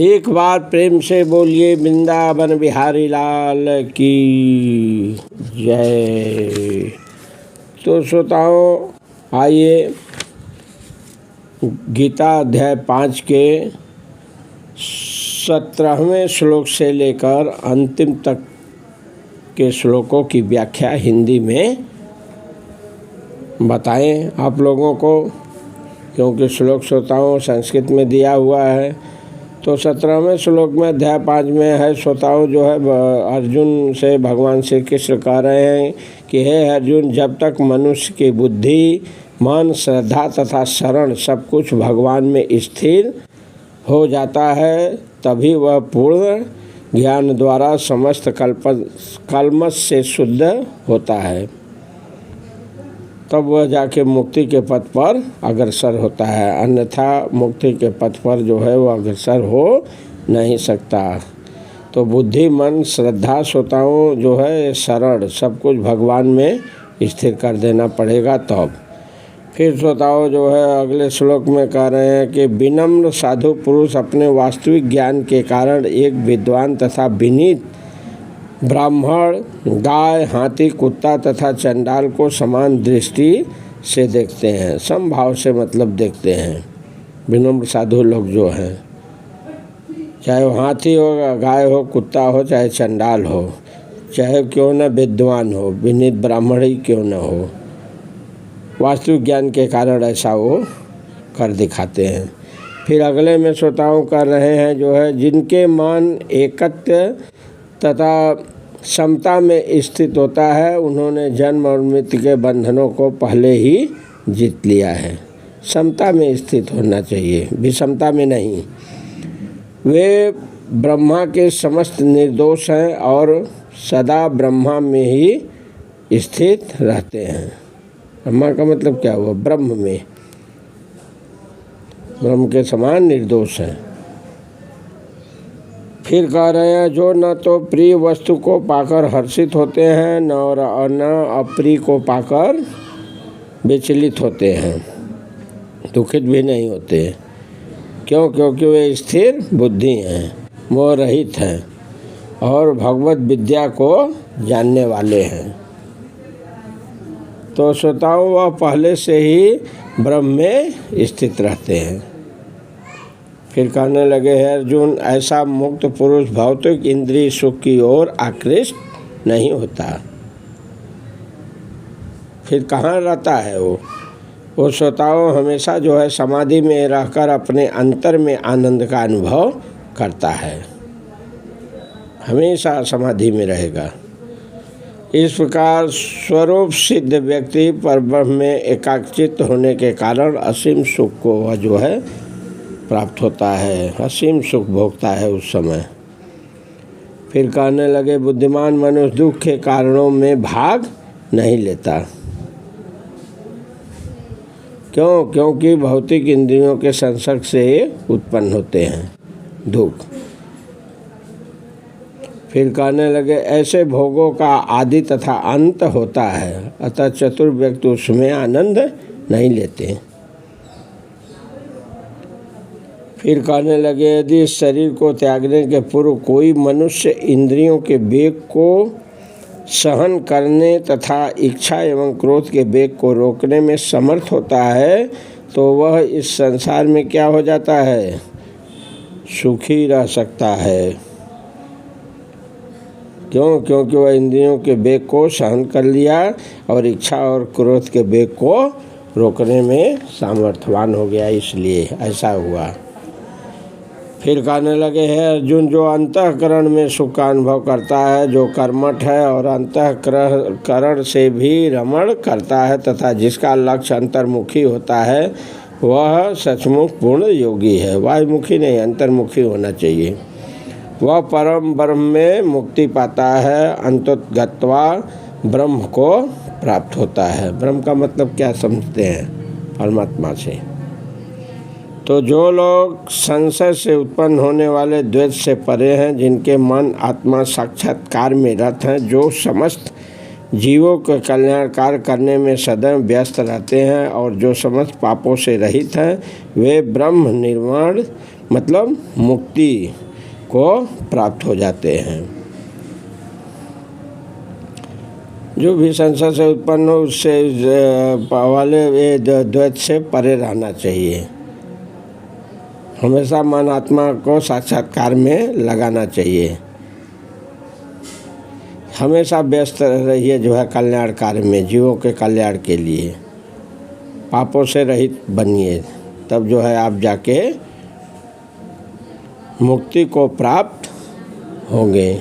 एक बार प्रेम से बोलिए वृंदावन बिहारी लाल की जय। तो श्रोताओं, आइए गीता अध्याय 5 के 17वें श्लोक से लेकर अंतिम तक के श्लोकों की व्याख्या हिंदी में बताएं आप लोगों को, क्योंकि श्लोक श्रोताओं संस्कृत में दिया हुआ है। तो 17वें श्लोक में अध्याय 5 में है, श्रोताओं जो है अर्जुन से भगवान श्री कृष्ण कह रहे हैं कि हे अर्जुन, जब तक मनुष्य की बुद्धि, मन, श्रद्धा तथा शरण सब कुछ भगवान में स्थिर हो जाता है, तभी वह पूर्ण ज्ञान द्वारा समस्त कल्मश से शुद्ध होता है। तब वह जाके मुक्ति के पथ पर अग्रसर होता है, अन्यथा मुक्ति के पथ पर जो है वह अग्रसर हो नहीं सकता। तो बुद्धि, मन, श्रद्धा श्रोताओं जो है शरण सब कुछ भगवान में स्थिर कर देना पड़ेगा तब। फिर श्रोताओं जो है अगले श्लोक में कह रहे हैं कि विनम्र साधु पुरुष अपने वास्तविक ज्ञान के कारण एक विद्वान तथा विनीत ब्राह्मण, गाय, हाथी, कुत्ता तथा चंडाल को समान दृष्टि से देखते हैं, समभाव से मतलब देखते हैं। विनम्र साधु लोग जो हैं, चाहे वो हाथी हो, गाय हो, कुत्ता हो, चाहे चंडाल हो, चाहे क्यों न विद्वान हो, विनीत ब्राह्मण ही क्यों न हो, वास्तविक ज्ञान के कारण ऐसा वो कर दिखाते हैं। फिर अगले में श्रोताओं कर रहे हैं जो है जिनके मन एकत्व तथा समता में स्थित होता है, उन्होंने जन्म और मृत्यु के बंधनों को पहले ही जीत लिया है। समता में स्थित होना चाहिए, विषमता में नहीं। वे ब्रह्मा के समस्त निर्दोष हैं और सदा ब्रह्मा में ही स्थित रहते हैं। ब्रह्मा का मतलब क्या हुआ? ब्रह्म में, ब्रह्म के समान निर्दोष हैं। फिर कह रहे हैं जो न तो प्रिय वस्तु को पाकर हर्षित होते हैं न अप्रिय को पाकर विचलित होते हैं, दुखित भी नहीं होते। क्यों? क्योंकि वे स्थिर बुद्धि हैं, मोह रहित हैं और भगवत विद्या को जानने वाले हैं। तो श्रोताओं वह पहले से ही ब्रह्म में स्थित रहते हैं। फिर कहने लगे हैं अर्जुन, ऐसा मुक्त पुरुष भौतिक इंद्रिय सुख की ओर आकृष्ट नहीं होता। फिर कहाँ रहता है वो श्रोताओं हमेशा जो है समाधि में रहकर अपने अंतर में आनंद का अनुभव करता है, हमेशा समाधि में रहेगा। इस प्रकार स्वरूप सिद्ध व्यक्ति परब्रह्म में एकाग्रचित्त होने के कारण असीम सुख को वह जो है प्राप्त होता है, असीम सुख भोगता है उस समय। फिर कहने लगे बुद्धिमान मनुष्य दुख के कारणों में भाग नहीं लेता। क्यों? क्योंकि भौतिक इंद्रियों के संसर्ग से उत्पन्न होते हैं दुख। फिर कहने लगे ऐसे भोगों का आदि तथा अंत होता है, अतः चतुर व्यक्ति उसमें आनंद नहीं लेते। फिर कहने लगे यदि शरीर को त्यागने के पूर्व कोई मनुष्य इंद्रियों के वेग को सहन करने तथा इच्छा एवं क्रोध के वेग को रोकने में समर्थ होता है, तो वह इस संसार में क्या हो जाता है? सुखी रह सकता है। क्यों? क्योंकि वह इंद्रियों के वेग को सहन कर लिया और इच्छा और क्रोध के वेग को रोकने में सामर्थ्यवान हो गया, इसलिए ऐसा हुआ। फिर कहने लगे हैं अर्जुन, जो अंतःकरण में सुख का अनुभव करता है, जो कर्मठ है और अंतःकरण से भी रमण करता है तथा जिसका लक्ष्य अंतर्मुखी होता है, वह सचमुच पूर्ण योगी है। बाह्यमुखी नहीं, अंतर्मुखी होना चाहिए। वह परम ब्रह्म में मुक्ति पाता है, अंततः ब्रह्म को प्राप्त होता है। ब्रह्म का मतलब क्या समझते हैं? परमात्मा से। तो जो लोग संशय से उत्पन्न होने वाले द्वैत से परे हैं, जिनके मन आत्मा साक्षात्कार में रत हैं, जो समस्त जीवों को कल्याणकार करने में सदैव व्यस्त रहते हैं और जो समस्त पापों से रहित हैं, वे ब्रह्म निर्वाण मतलब मुक्ति को प्राप्त हो जाते हैं। जो भी संसार से उत्पन्न हो उससे वाले द्वैत से परे रहना चाहिए। हमेशा मन आत्मा को साक्षात्कार में लगाना चाहिए। हमेशा व्यस्त रहिए जो है कल्याण कार्य में, जीवों के कल्याण के लिए। पापों से रहित बनिए, तब जो है आप जाके मुक्ति को प्राप्त होंगे।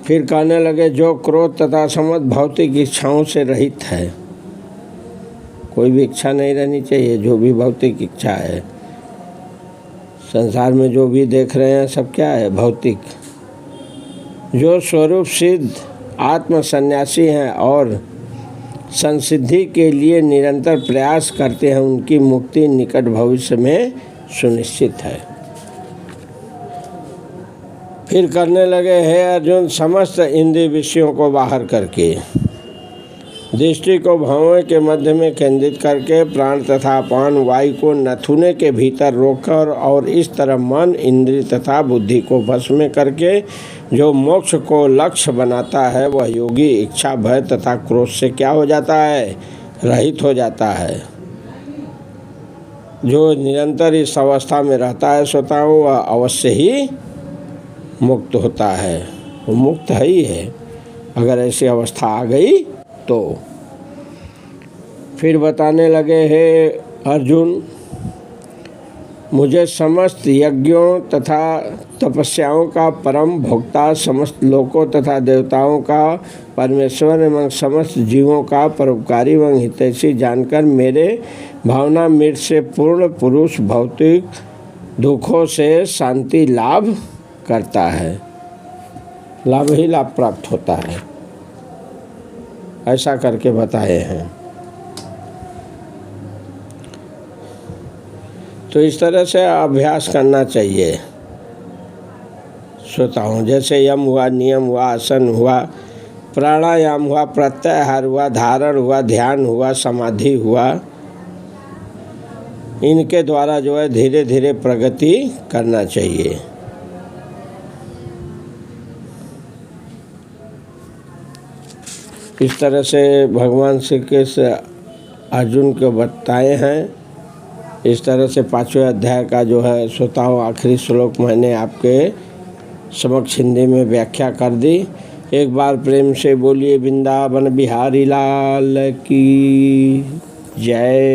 फिर कहने लगे जो क्रोध तथा समस्त भौतिक इच्छाओं से रहित है, कोई भी इच्छा नहीं रहनी चाहिए। जो भी भौतिक इच्छा है, संसार में जो भी देख रहे हैं सब क्या है, भौतिक। जो स्वरूप सिद्ध आत्म सन्यासी हैं और संसिद्धि के लिए निरंतर प्रयास करते हैं, उनकी मुक्ति निकट भविष्य में सुनिश्चित है। फिर करने लगे, हे अर्जुन, समस्त इंद्रिय विषयों को बाहर करके दृष्टि को भंवर के मध्य में केंद्रित करके प्राण तथा अपान वायु को नथुने के भीतर रोककर और इस तरह मन, इंद्रिय तथा बुद्धि को भस्म में करके जो मोक्ष को लक्ष्य बनाता है, वह योगी इच्छा, भय तथा क्रोध से क्या हो जाता है, रहित हो जाता है। जो निरंतर इस अवस्था में रहता है स्वतः, वह अवश्य ही मुक्त होता है। वो मुक्त है ही है अगर ऐसी अवस्था आ गई तो। फिर बताने लगे, हे अर्जुन, मुझे समस्त यज्ञों तथा तपस्याओं का परम भोक्ता, समस्त लोकों तथा देवताओं का परमेश्वर एवं समस्त जीवों का परोपकारी एवं हितैषी जानकर मेरे भावनामृत से पूर्ण पुरुष भौतिक दुखों से शांति लाभ करता है। लाभ ही लाभ प्राप्त होता है, ऐसा करके बताए हैं। तो इस तरह से अभ्यास करना चाहिए श्रोताओं। जैसे यम हुआ, नियम हुआ, आसन हुआ, प्राणायाम हुआ, प्रत्याहार हुआ, धारण हुआ, ध्यान हुआ, समाधि हुआ, इनके द्वारा जो है धीरे धीरे प्रगति करना चाहिए। इस तरह से भगवान श्री कृष्ण अर्जुन को बताए हैं। इस तरह से 5वें अध्याय का जो है श्रोताओं आखिरी श्लोक मैंने आपके समक्ष हिंदी में व्याख्या कर दी। एक बार प्रेम से बोलिए वृंदावन बिहारी लाल की जय।